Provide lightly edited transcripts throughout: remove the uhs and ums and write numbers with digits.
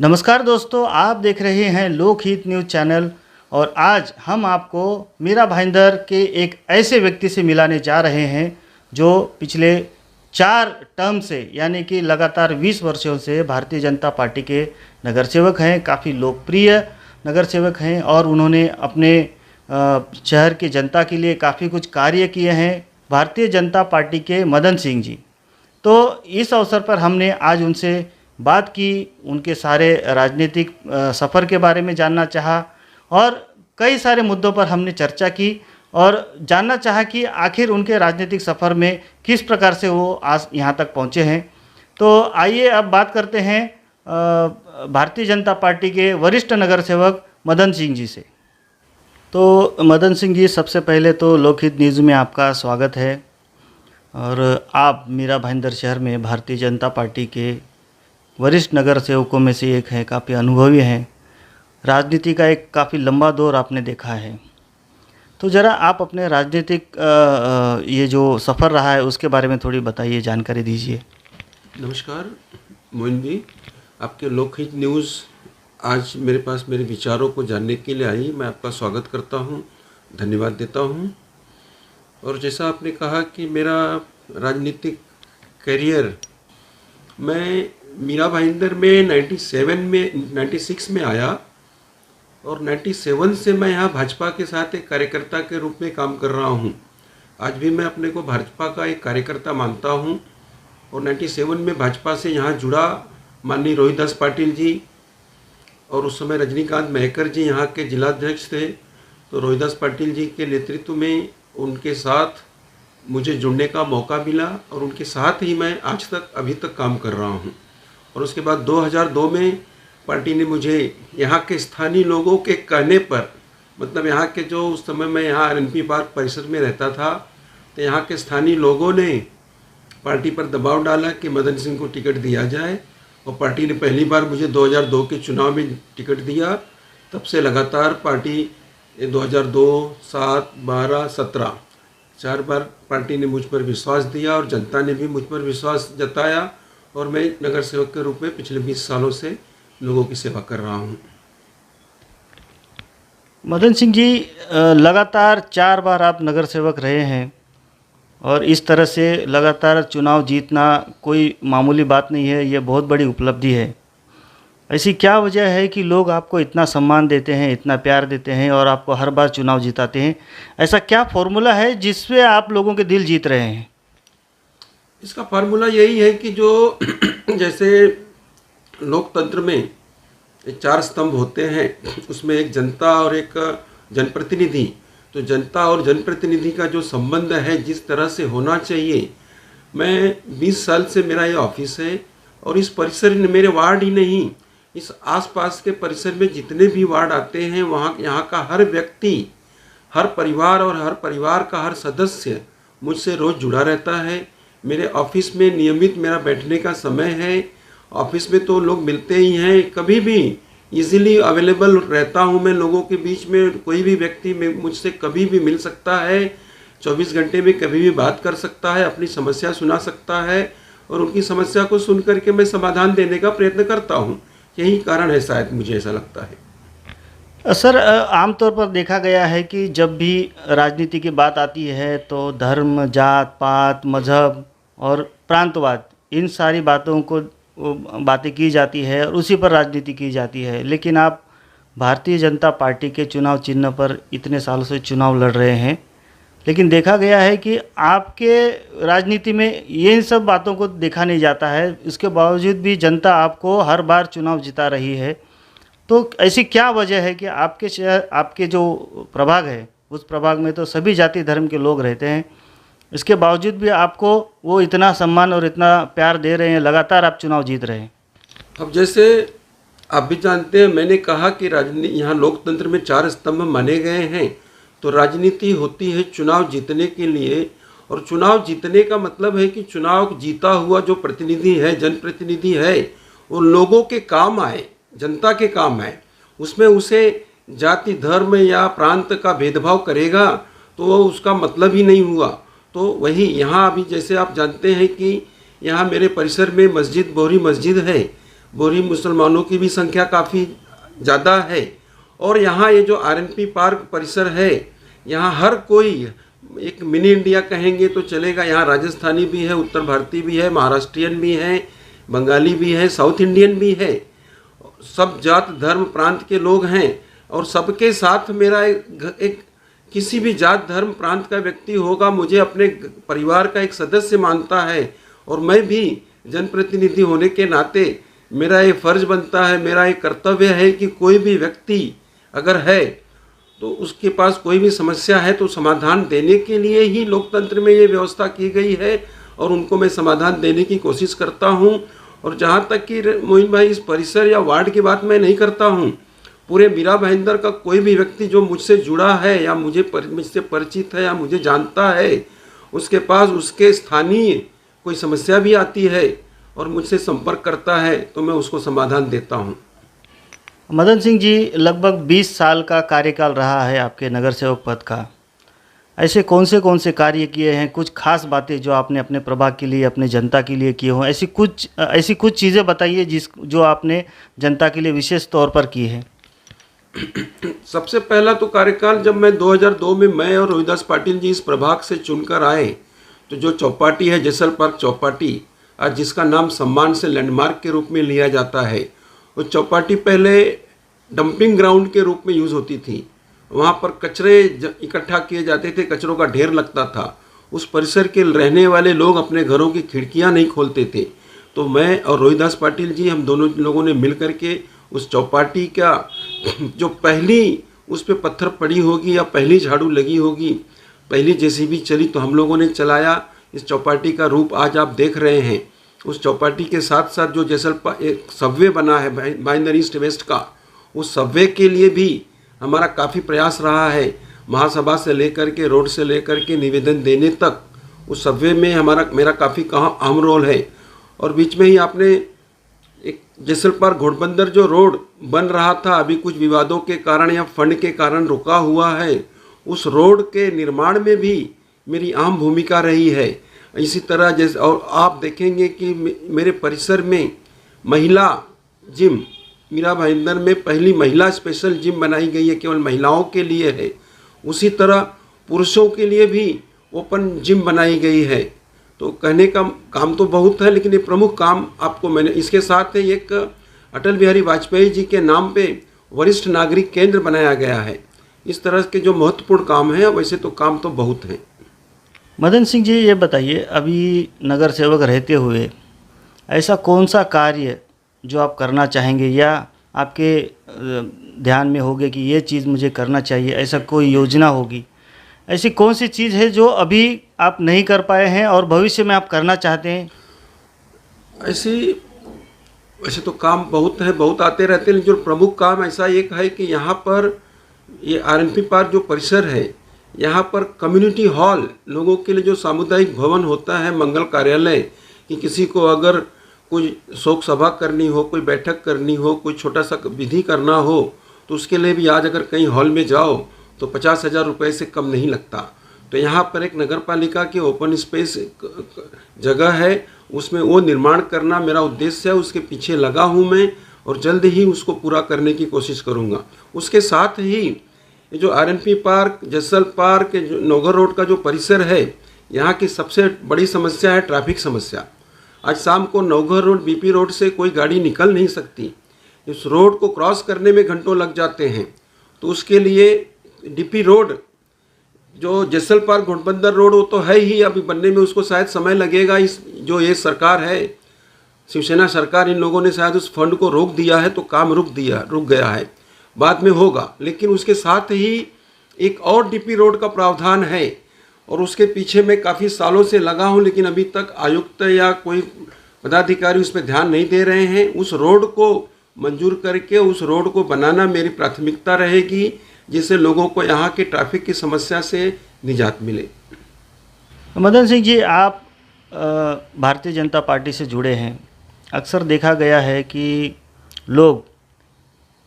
नमस्कार दोस्तों, आप देख रहे हैं लोकहित न्यूज़ चैनल। और आज हम आपको मीरा भाईंदर के एक ऐसे व्यक्ति से मिलाने जा रहे हैं जो पिछले 4 टर्म से यानी कि लगातार 20 वर्षों से भारतीय जनता पार्टी के नगर सेवक हैं। काफ़ी लोकप्रिय नगर सेवक हैं और उन्होंने अपने शहर की जनता के लिए काफ़ी कुछ कार्य किए हैं। भारतीय जनता पार्टी के मदन सिंह जी, तो इस अवसर पर हमने आज उनसे बात की, उनके सारे राजनीतिक सफ़र के बारे में जानना चाहा और कई सारे मुद्दों पर हमने चर्चा की और जानना चाहा कि आखिर उनके राजनीतिक सफ़र में किस प्रकार से वो आज यहाँ तक पहुँचे हैं। तो आइए अब बात करते हैं भारतीय जनता पार्टी के वरिष्ठ नगर सेवक मदन सिंह जी से। तो मदन सिंह जी, सबसे पहले तो लोकहित न्यूज़ में आपका स्वागत है। और आप मीरा भाईंदर शहर में भारतीय जनता पार्टी के वरिष्ठ नगर सेवकों में से एक हैं, काफ़ी अनुभवी हैं, राजनीति का एक काफ़ी लंबा दौर आपने देखा है। तो ज़रा आप अपने राजनीतिक ये जो सफ़र रहा है उसके बारे में थोड़ी बताइए, जानकारी दीजिए। नमस्कार मोइन जी, आपके लोकहित न्यूज़ आज मेरे पास मेरे विचारों को जानने के लिए आई। मैं आपका स्वागत करता हूँ, धन्यवाद देता हूँ। और जैसा आपने कहा कि मेरा राजनीतिक करियर, मैं मीरा भाईंदर में 96 में आया और 97 से मैं यहाँ भाजपा के साथ एक कार्यकर्ता के रूप में काम कर रहा हूँ। आज भी मैं अपने को भाजपा का एक कार्यकर्ता मानता हूँ। और 97 में भाजपा से यहाँ जुड़ा माननीय रोहिदास पाटिल जी और उस समय रजनीकांत महकर जी यहाँ के जिलाध्यक्ष थे। तो रोहिदास पाटिल जी के नेतृत्व में उनके साथ मुझे जुड़ने का मौका मिला और उनके साथ ही मैं आज तक अभी तक काम कर रहा हूँ। और उसके बाद 2002 में पार्टी ने मुझे यहाँ के स्थानीय लोगों के कहने पर, मतलब यहाँ के जो उस समय मैं यहाँ आरएनपी पार्क परिसर में रहता था, तो यहाँ के स्थानीय लोगों ने पार्टी पर दबाव डाला कि मदन सिंह को टिकट दिया जाए। और पार्टी ने पहली बार मुझे 2002 के चुनाव में टिकट दिया। तब से लगातार पार्टी 2002, 7, 12, 17 4 बार पार्टी ने मुझ पर विश्वास दिया और जनता ने भी मुझ पर विश्वास जताया। और मैं नगर सेवक के रूप में पिछले 20 सालों से लोगों की सेवा कर रहा हूँ। मदन सिंह जी, लगातार 4 बार आप नगर सेवक रहे हैं और इस तरह से लगातार चुनाव जीतना कोई मामूली बात नहीं है, ये बहुत बड़ी उपलब्धि है। ऐसी क्या वजह है कि लोग आपको इतना सम्मान देते हैं, इतना प्यार देते हैं और आपको हर बार चुनाव जिताते हैं? ऐसा क्या फॉर्मूला है जिससे आप लोगों के दिल जीत रहे हैं? इसका फार्मूला यही है कि जो जैसे लोकतंत्र में 4 स्तंभ होते हैं, उसमें एक जनता और एक जनप्रतिनिधि। तो जनता और जनप्रतिनिधि का जो संबंध है जिस तरह से होना चाहिए, मैं 20 साल से मेरा ये ऑफिस है और इस परिसर में मेरे वार्ड ही नहीं, इस आसपास के परिसर में जितने भी वार्ड आते हैं वहाँ यहाँ का हर व्यक्ति, हर परिवार और हर परिवार का हर सदस्य मुझसे रोज़ जुड़ा रहता है। मेरे ऑफिस में नियमित मेरा बैठने का समय है। ऑफिस में तो लोग मिलते ही हैं, कभी भी इजीली अवेलेबल रहता हूं मैं लोगों के बीच में। कोई भी व्यक्ति मुझसे कभी भी मिल सकता है, 24 घंटे में कभी भी बात कर सकता है, अपनी समस्या सुना सकता है और उनकी समस्या को सुन करके मैं समाधान देने का प्रयत्न करता हूं। यही कारण है, शायद मुझे ऐसा लगता है। सर, आमतौर पर देखा गया है कि जब भी राजनीति की बात आती है तो धर्म, जात पात, मज़हब और प्रांतवाद, इन सारी बातों को बातें की जाती है और उसी पर राजनीति की जाती है। लेकिन आप भारतीय जनता पार्टी के चुनाव चिन्ह पर इतने सालों से चुनाव लड़ रहे हैं, लेकिन देखा गया है कि आपके राजनीति में ये इन सब बातों को देखा नहीं जाता है। इसके बावजूद भी जनता आपको हर बार चुनाव जिता रही है। तो ऐसी क्या वजह है कि आपके शहर, आपके जो प्रभाग है, उस प्रभाग में तो सभी जाति धर्म के लोग रहते हैं, इसके बावजूद भी आपको वो इतना सम्मान और इतना प्यार दे रहे हैं, लगातार आप चुनाव जीत रहे हैं? अब जैसे आप भी जानते हैं, मैंने कहा कि राजनीति, यहाँ लोकतंत्र में 4 स्तंभ माने गए हैं। तो राजनीति होती है चुनाव जीतने के लिए, और चुनाव जीतने का मतलब है कि चुनाव जीता हुआ जो प्रतिनिधि है, जनप्रतिनिधि है, वो लोगों के काम आए, जनता के काम आए। उसमें उसे जाति धर्म या प्रांत का भेदभाव करेगा तो वो उसका मतलब ही नहीं हुआ। तो वही यहाँ अभी जैसे आप जानते हैं कि यहाँ मेरे परिसर में मस्जिद, बोहरी मस्जिद है, बोहरी मुसलमानों की भी संख्या काफ़ी ज़्यादा है। और यहाँ ये जो आरएनपी पार्क परिसर है, यहाँ हर कोई एक मिनी इंडिया कहेंगे तो चलेगा। यहाँ राजस्थानी भी है, उत्तर भारतीय भी है, महाराष्ट्रियन भी है, बंगाली भी है, साउथ इंडियन भी है, सब जात धर्म प्रांत के लोग हैं। और सबके साथ मेरा एक किसी भी जात धर्म प्रांत का व्यक्ति होगा, मुझे अपने परिवार का एक सदस्य मानता है। और मैं भी जनप्रतिनिधि होने के नाते मेरा ये फर्ज बनता है, मेरा ये कर्तव्य है कि कोई भी व्यक्ति अगर है तो उसके पास कोई भी समस्या है तो समाधान देने के लिए ही लोकतंत्र में ये व्यवस्था की गई है, और उनको मैं समाधान देने की कोशिश करता हूँ। और जहाँ तक कि मोइन भाई इस परिसर या वार्ड की बात मैं नहीं करता हूँ, पूरे मीरा भाईंदर का कोई भी व्यक्ति जो मुझसे जुड़ा है या मुझसे परिचित है या मुझे जानता है, उसके पास उसके स्थानीय कोई समस्या भी आती है और मुझसे संपर्क करता है तो मैं उसको समाधान देता हूँ। मदन सिंह जी, लगभग 20 साल का कार्यकाल रहा है आपके नगर सेवक पद का। ऐसे कौन से कार्य किए हैं, कुछ खास बातें जो आपने अपने प्रभाग के लिए, अपने जनता के लिए किए हों, ऐसी कुछ चीज़ें बताइए जो आपने जनता के लिए विशेष तौर पर की है। सबसे पहला तो कार्यकाल जब मैं 2002 में मैं और रोहिदास पाटिल जी इस प्रभाग से चुनकर आए, तो जो चौपाटी है जैसल पार्क चौपाटी, आज जिसका नाम सम्मान से लैंडमार्क के रूप में लिया जाता है, वो चौपाटी पहले डंपिंग ग्राउंड के रूप में यूज़ होती थी। वहाँ पर कचरे इकट्ठा किए जाते थे, कचरों का ढेर लगता था। उस परिसर के रहने वाले लोग अपने घरों की खिड़कियाँ नहीं खोलते थे। तो मैं और रोहिदास पाटिल जी, हम दोनों लोगों ने मिल करके उस चौपाटी का जो पहली उस पर पत्थर पड़ी होगी या पहली झाड़ू लगी होगी, पहली जेसीबी चली तो हम लोगों ने चलाया। इस चौपाटी का रूप आज आप देख रहे हैं। उस चौपाटी के साथ साथ जो एक सबवे बना है भाईंदर ईस्ट वेस्ट का, उस सबवे के लिए भी हमारा काफ़ी प्रयास रहा है। महासभा से लेकर के, रोड से लेकर के निवेदन देने तक उस सबवे में मेरा काफ़ी अहम रोल है। और बीच में ही आपने एक जैसलपार घोड़बंदर जो रोड बन रहा था, अभी कुछ विवादों के कारण या फंड के कारण रुका हुआ है, उस रोड के निर्माण में भी मेरी अहम भूमिका रही है। इसी तरह जैसे और आप देखेंगे कि मेरे परिसर में महिला जिम, मीरा भाईंदर में पहली महिला स्पेशल जिम बनाई गई है, केवल महिलाओं के लिए है। उसी तरह पुरुषों के लिए भी ओपन जिम बनाई गई है। तो कहने का काम तो बहुत है, लेकिन ये प्रमुख काम आपको मैंने इसके साथ ही एक अटल बिहारी वाजपेयी जी के नाम पे वरिष्ठ नागरिक केंद्र बनाया गया है। इस तरह के जो महत्वपूर्ण काम हैं, वैसे तो काम तो बहुत हैं। मदन सिंह जी, ये बताइए, अभी नगर सेवक रहते हुए ऐसा कौन सा कार्य जो आप करना चाहेंगे या आपके ध्यान में होगे कि ये चीज़ मुझे करना चाहिए, ऐसा कोई योजना होगी, ऐसी कौन सी चीज़ है जो अभी आप नहीं कर पाए हैं और भविष्य में आप करना चाहते हैं? वैसे तो काम बहुत है, बहुत आते रहते हैं, लेकिन जो प्रमुख काम ऐसा एक है कि यहाँ पर ये आरएनपी पार्क जो परिसर है, यहाँ पर कम्युनिटी हॉल, लोगों के लिए जो सामुदायिक भवन होता है, मंगल कार्यालय, कि किसी को अगर कोई शोक सभा करनी हो, कोई बैठक करनी हो, कोई छोटा सा विधि करना हो, तो उसके लिए भी आज अगर कहीं हॉल में जाओ तो 50,000 रुपये से कम नहीं लगता। तो यहाँ पर एक नगर पालिका की ओपन स्पेस जगह है, उसमें वो निर्माण करना मेरा उद्देश्य है। उसके पीछे लगा हूँ मैं और जल्द ही उसको पूरा करने की कोशिश करूँगा। उसके साथ ही ये जो आरएनपी पार्क, जैसल पार्क, जो नौगर रोड का जो परिसर है, यहाँ की सबसे बड़ी समस्या है ट्रैफिक समस्या। आज शाम को नौगर रोड, बीपी रोड से कोई गाड़ी निकल नहीं सकती। इस रोड को क्रॉस करने में घंटों लग जाते हैं। तो उसके लिए डीपी रोड, जो जैसल पार्क घोड़बंदर रोड, वो तो है ही, अभी बनने में उसको शायद समय लगेगा। जो ये सरकार है, शिवसेना सरकार, इन लोगों ने शायद उस फंड को रोक दिया है, तो काम रुक गया है, बाद में होगा। लेकिन उसके साथ ही एक और डीपी रोड का प्रावधान है और उसके पीछे मैं काफ़ी सालों से लगा हूं, लेकिन अभी तक आयुक्त या कोई पदाधिकारी उस पर ध्यान नहीं दे रहे हैं। उस रोड को मंजूर करके उस रोड को बनाना मेरी प्राथमिकता रहेगी, जिससे लोगों को यहाँ की ट्रैफिक की समस्या से निजात मिले। मदन सिंह जी, आप भारतीय जनता पार्टी से जुड़े हैं। अक्सर देखा गया है कि लोग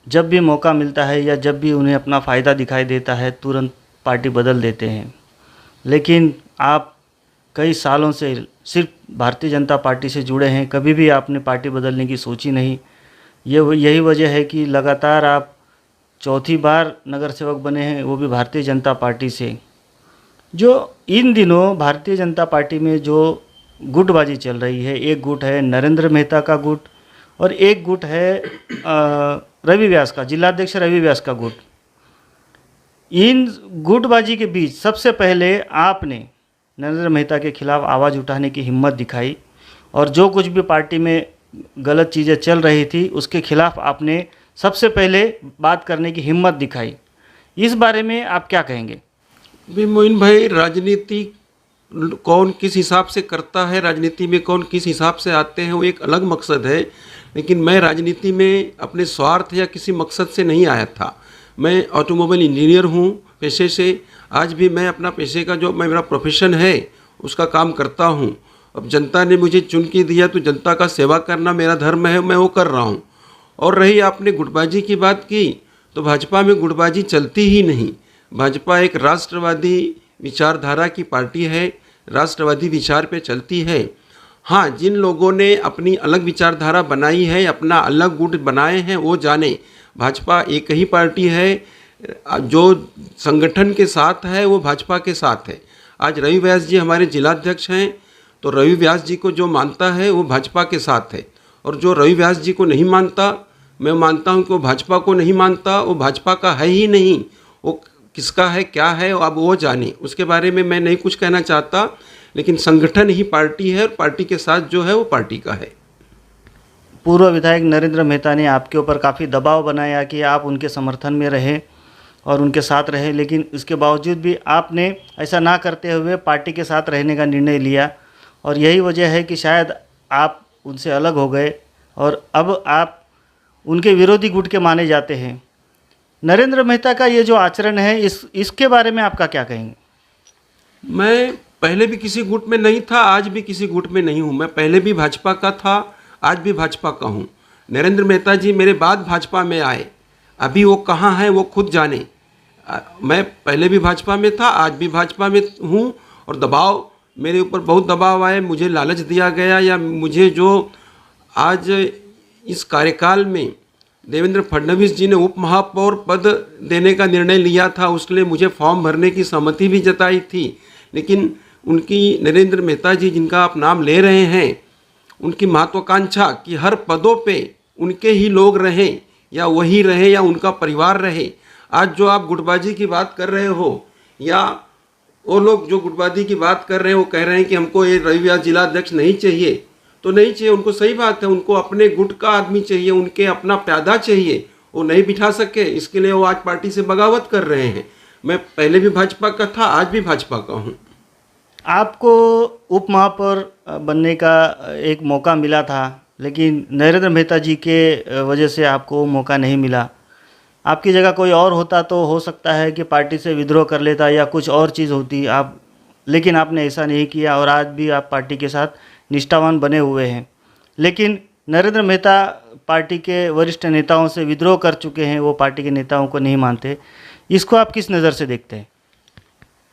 जब भी मौका मिलता है या जब भी उन्हें अपना फ़ायदा दिखाई देता है, तुरंत पार्टी बदल देते हैं। लेकिन आप कई सालों से सिर्फ भारतीय जनता पार्टी से जुड़े हैं, कभी भी आपने पार्टी बदलने की सोची नहीं। यही वजह है कि लगातार आप चौथी बार नगर सेवक बने हैं, वो भी भारतीय जनता पार्टी से। जो इन दिनों भारतीय जनता पार्टी में जो गुटबाजी चल रही है, एक गुट है नरेंद्र मेहता का गुट और एक गुट है रवि व्यास का, जिलाध्यक्ष रवि व्यास का गुट। इन गुटबाजी के बीच सबसे पहले आपने नरेंद्र मेहता के खिलाफ आवाज़ उठाने की हिम्मत दिखाई और जो कुछ भी पार्टी में गलत चीज़ें चल रही थी उसके खिलाफ आपने सबसे पहले बात करने की हिम्मत दिखाई। इस बारे में आप क्या कहेंगे? भी मोइन भाई, राजनीति कौन किस हिसाब से करता है, राजनीति में कौन किस हिसाब से आते हैं, वो एक अलग मकसद है। लेकिन मैं राजनीति में अपने स्वार्थ या किसी मकसद से नहीं आया था। मैं ऑटोमोबाइल इंजीनियर हूँ पेशे से। आज भी मैं अपना पेशे का जो मेरा प्रोफेशन है उसका काम करता हूँ। अब जनता ने मुझे चुन के दिया तो जनता का सेवा करना मेरा धर्म है, मैं वो कर रहा हूँ। और रही आपने गुटबाजी की बात की, तो भाजपा में गुटबाजी चलती ही नहीं। भाजपा एक राष्ट्रवादी विचारधारा की पार्टी है, राष्ट्रवादी विचार पे चलती है। हाँ, जिन लोगों ने अपनी अलग विचारधारा बनाई है, अपना अलग गुट बनाए हैं, वो जाने। भाजपा एक ही पार्टी है, जो संगठन के साथ है वो भाजपा के साथ है। आज रवि व्यास जी हमारे जिलाध्यक्ष हैं, तो रवि व्यास जी को जो मानता है वो भाजपा के साथ है, और जो रवि व्यास जी को नहीं मानता, मैं मानता हूँ कि वो भाजपा को नहीं मानता, वो भाजपा का है ही नहीं। वो किसका है, क्या है, अब वो जाने। उसके बारे में मैं नहीं कुछ कहना चाहता, लेकिन संगठन ही पार्टी है और पार्टी के साथ जो है वो पार्टी का है। पूर्व विधायक नरेंद्र मेहता ने आपके ऊपर काफ़ी दबाव बनाया कि आप उनके समर्थन में रहें और उनके साथ रहें, लेकिन इसके बावजूद भी आपने ऐसा ना करते हुए पार्टी के साथ रहने का निर्णय लिया और यही वजह है कि शायद आप उनसे अलग हो गए और अब आप उनके विरोधी गुट के माने जाते हैं। नरेंद्र मेहता का ये जो आचरण है, इसके बारे में आपका क्या कहेंगे? मैं पहले भी किसी गुट में नहीं था, आज भी किसी गुट में नहीं हूँ। मैं पहले भी भाजपा का था, आज भी भाजपा का हूँ। नरेंद्र मेहता जी मेरे बाद भाजपा में आए, अभी वो कहाँ हैं वो खुद जाने। मैं पहले भी भाजपा में था, आज भी भाजपा में हूँ। और दबाव, मेरे ऊपर बहुत दबाव आए, मुझे लालच दिया गया, या मुझे जो आज इस कार्यकाल में देवेंद्र फडणवीस जी ने उप महापौर पद देने का निर्णय लिया था, उसके लिए मुझे फॉर्म भरने की सहमति भी जताई थी। लेकिन उनकी, नरेंद्र मेहता जी जिनका आप नाम ले रहे हैं, उनकी महत्वाकांक्षा कि हर पदों पे उनके ही लोग रहें, या वही रहे या उनका परिवार रहे। आज जो आप गुटबाजी की बात कर रहे हो, या वो लोग जो गुटबाजी की बात कर रहे हैं, वो कह रहे हैं कि हमको ये रवि व्यास जिलाध्यक्ष नहीं चाहिए, तो नहीं चाहिए उनको, सही बात है। उनको अपने गुट का आदमी चाहिए, उनके अपना प्यादा चाहिए, वो नहीं बिठा सके, इसके लिए वो आज पार्टी से बगावत कर रहे हैं। मैं पहले भी भाजपा का था, आज भी भाजपा का हूँ। आपको उप महापौर बनने का एक मौका मिला था, लेकिन नरेंद्र मेहता जी के वजह से आपको मौका नहीं मिला। आपकी जगह कोई और होता तो हो सकता है कि पार्टी से विद्रोह कर लेता या कुछ और चीज़ होती आप, लेकिन आपने ऐसा नहीं किया और आज भी आप पार्टी के साथ निष्ठावान बने हुए हैं। लेकिन नरेंद्र मेहता पार्टी के वरिष्ठ नेताओं से विद्रोह कर चुके हैं, वो पार्टी के नेताओं को नहीं मानते। इसको आप किस नज़र से देखते हैं?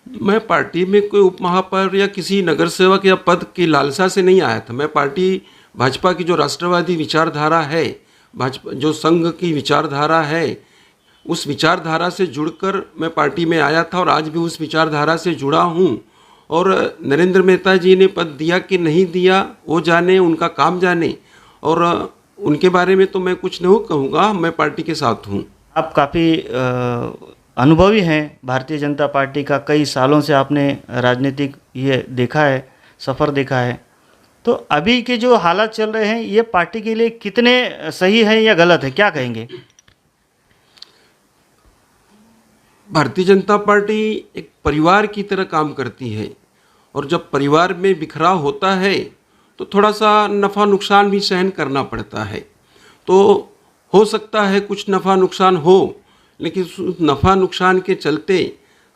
मैं पार्टी में कोई उप महापौर या किसी नगर सेवक या पद की लालसा से नहीं आया था। मैं पार्टी, भाजपा की जो राष्ट्रवादी विचारधारा है, भाजपा जो संघ की विचारधारा है, उस विचारधारा से जुड़कर मैं पार्टी में आया था और आज भी उस विचारधारा से जुड़ा हूँ। और नरेंद्र मेहता जी ने पद दिया कि नहीं दिया, वो जाने, उनका काम जाने, और उनके बारे में तो मैं कुछ नहीं कहूँगा। मैं पार्टी के साथ हूँ। आप काफ़ी अनुभवी हैं भारतीय जनता पार्टी का, कई सालों से आपने राजनीतिक ये देखा है, सफ़र देखा है। तो अभी के जो हालात चल रहे हैं, ये पार्टी के लिए कितने सही हैं या गलत है, क्या कहेंगे? भारतीय जनता पार्टी एक परिवार की तरह काम करती है, और जब परिवार में बिखराव होता है तो थोड़ा सा नफ़ा नुकसान भी सहन करना पड़ता है। तो हो सकता है कुछ नफ़ा नुकसान हो, लेकिन उस नफ़ा नुकसान के चलते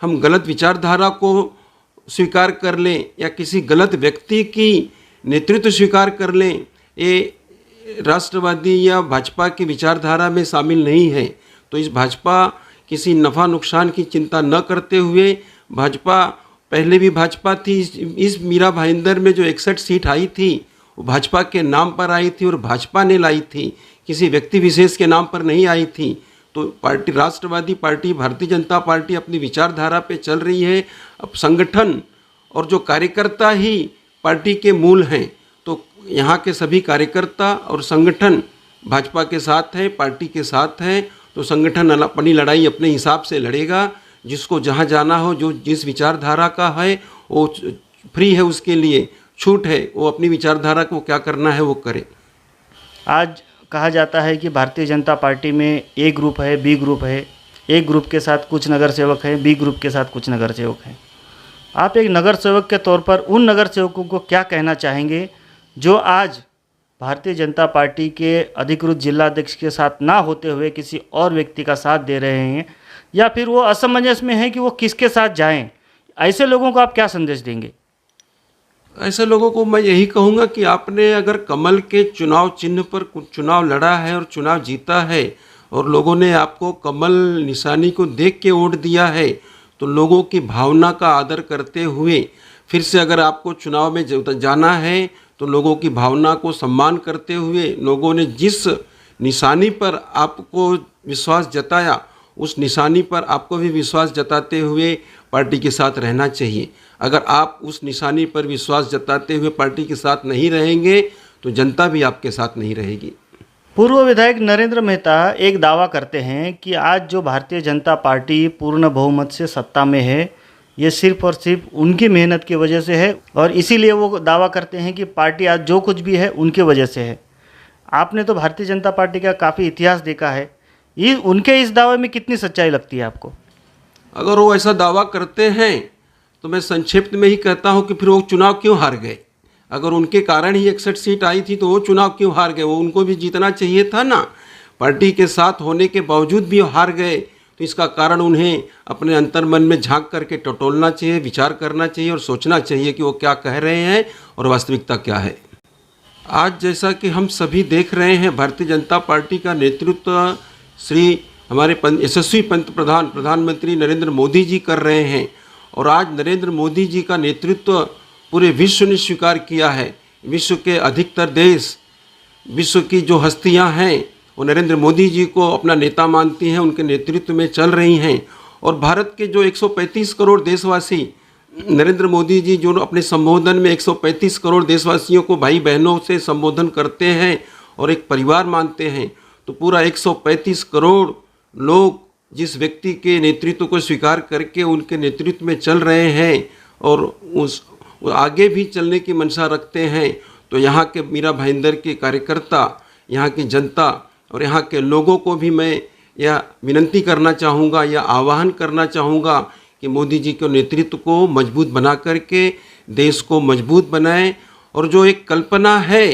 हम गलत विचारधारा को स्वीकार कर लें या किसी गलत व्यक्ति की नेतृत्व स्वीकार कर लें, ये राष्ट्रवादी या भाजपा की विचारधारा में शामिल नहीं है। तो इस भाजपा किसी नफ़ा नुकसान की चिंता न करते हुए, भाजपा पहले भी भाजपा थी, इस मीरा भाईंदर में जो 61 सीट आई थी वो भाजपा के नाम पर आई थी और भाजपा ने लाई थी, किसी व्यक्ति विशेष के नाम पर नहीं आई थी। तो पार्टी, राष्ट्रवादी पार्टी, भारतीय जनता पार्टी अपनी विचारधारा पे चल रही है। अब संगठन और जो कार्यकर्ता ही पार्टी के मूल हैं, तो यहाँ के सभी कार्यकर्ता और संगठन भाजपा के साथ है, पार्टी के साथ है। तो संगठन अपनी लड़ाई अपने हिसाब से लड़ेगा, जिसको जहाँ जाना हो, जो जिस विचारधारा का है वो फ्री है, उसके लिए छूट है, वो अपनी विचारधारा को क्या करना है वो करे। आज कहा जाता है कि भारतीय जनता पार्टी में ए ग्रुप है, बी ग्रुप है, ए ग्रुप के साथ कुछ नगर सेवक हैं, बी ग्रुप के साथ कुछ नगर सेवक हैं। आप एक नगर सेवक के तौर पर उन नगर सेवकों को क्या कहना चाहेंगे जो आज भारतीय जनता पार्टी के अधिकृत जिलाध्यक्ष के साथ ना होते हुए किसी और व्यक्ति का साथ दे रहे हैं, या फिर वो असमंजस में हैं कि वो किसके साथ जाएं? ऐसे लोगों को आप क्या संदेश देंगे? ऐसे लोगों को मैं यही कहूँगा कि आपने अगर कमल के चुनाव चिन्ह पर चुनाव लड़ा है और चुनाव जीता है और लोगों ने आपको कमल निशानी को देख के वोट दिया है, तो लोगों की भावना का आदर करते हुए फिर से अगर आपको चुनाव में जाना है तो लोगों की भावना को सम्मान करते हुए, लोगों ने जिस निशानी पर आपको विश्वास जताया उस निशानी पर आपको भी विश्वास जताते हुए पार्टी के साथ रहना चाहिए। अगर आप उस निशानी पर विश्वास जताते हुए पार्टी के साथ नहीं रहेंगे तो जनता भी आपके साथ नहीं रहेगी। पूर्व विधायक नरेंद्र मेहता एक दावा करते हैं कि आज जो भारतीय जनता पार्टी पूर्ण बहुमत से सत्ता में है, ये सिर्फ और सिर्फ उनकी मेहनत की वजह से है, और इसीलिए वो दावा करते हैं कि पार्टी आज जो कुछ भी है उनके वजह से है। आपने तो भारतीय जनता पार्टी का काफ़ी इतिहास देखा है, ये उनके इस दावे में कितनी सच्चाई लगती है आपको? अगर वो ऐसा दावा करते हैं तो मैं संक्षिप्त में ही कहता हूं कि फिर वो चुनाव क्यों हार गए? अगर उनके कारण ही 61 सीट आई थी तो वो चुनाव क्यों हार गए? वो उनको भी जीतना चाहिए था ना। पार्टी के साथ होने के बावजूद भी वो हार गए, तो इसका कारण उन्हें अपने अंतर्मन में झांक करके टटोलना चाहिए, विचार करना चाहिए और सोचना चाहिए कि वो क्या कह रहे हैं और वास्तविकता क्या है। आज जैसा कि हम सभी देख रहे हैं, भारतीय जनता पार्टी का नेतृत्व श्री हमारे यशस्वी प्रधानमंत्री नरेंद्र मोदी जी कर रहे हैं, और आज नरेंद्र मोदी जी का नेतृत्व पूरे विश्व ने स्वीकार किया है। विश्व के अधिकतर देश, विश्व की जो हस्तियां हैं वो नरेंद्र मोदी जी को अपना नेता मानती हैं, उनके नेतृत्व में चल रही हैं। और भारत के जो 135 करोड़ देशवासी, नरेंद्र मोदी जी जो अपने संबोधन में 135 करोड़ देशवासियों को भाई बहनों से संबोधन करते हैं और एक परिवार मानते हैं, तो पूरा 135 करोड़ लोग जिस व्यक्ति के नेतृत्व को स्वीकार करके उनके नेतृत्व में चल रहे हैं और उस आगे भी चलने की मंशा रखते हैं, तो यहाँ के मीरा भाईंदर के कार्यकर्ता, यहाँ की जनता और यहाँ के लोगों को भी मैं यह विनंती करना चाहूँगा, यह आह्वान करना चाहूँगा कि मोदी जी के नेतृत्व को मजबूत बना करके देश को मजबूत बनाएं। और जो एक कल्पना है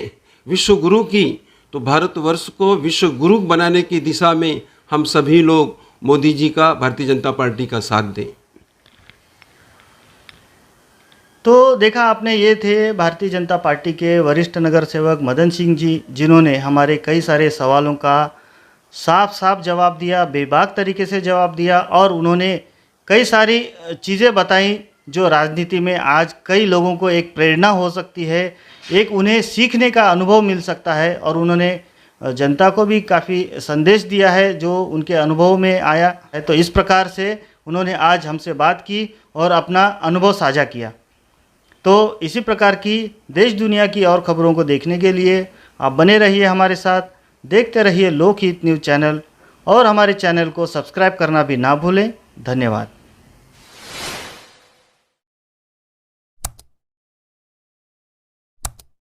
विश्व गुरु की, तो भारतवर्ष को विश्व गुरु बनाने की दिशा में हम सभी लोग मोदी जी का, भारतीय जनता पार्टी का साथ दें। तो देखा आपने, ये थे भारतीय जनता पार्टी के वरिष्ठ नगर सेवक मदन सिंह जी, जिन्होंने हमारे कई सारे सवालों का साफ साफ जवाब दिया, बेबाक तरीके से जवाब दिया, और उन्होंने कई सारी चीज़ें बताई जो राजनीति में आज कई लोगों को एक प्रेरणा हो सकती है, एक उन्हें सीखने का अनुभव मिल सकता है। और उन्होंने जनता को भी काफ़ी संदेश दिया है जो उनके अनुभव में आया है। तो इस प्रकार से उन्होंने आज हमसे बात की और अपना अनुभव साझा किया। तो इसी प्रकार की देश दुनिया की और खबरों को देखने के लिए आप बने रहिए हमारे साथ, देखते रहिए लोकहित न्यूज़ चैनल, और हमारे चैनल को सब्सक्राइब करना भी ना भूलें। धन्यवाद।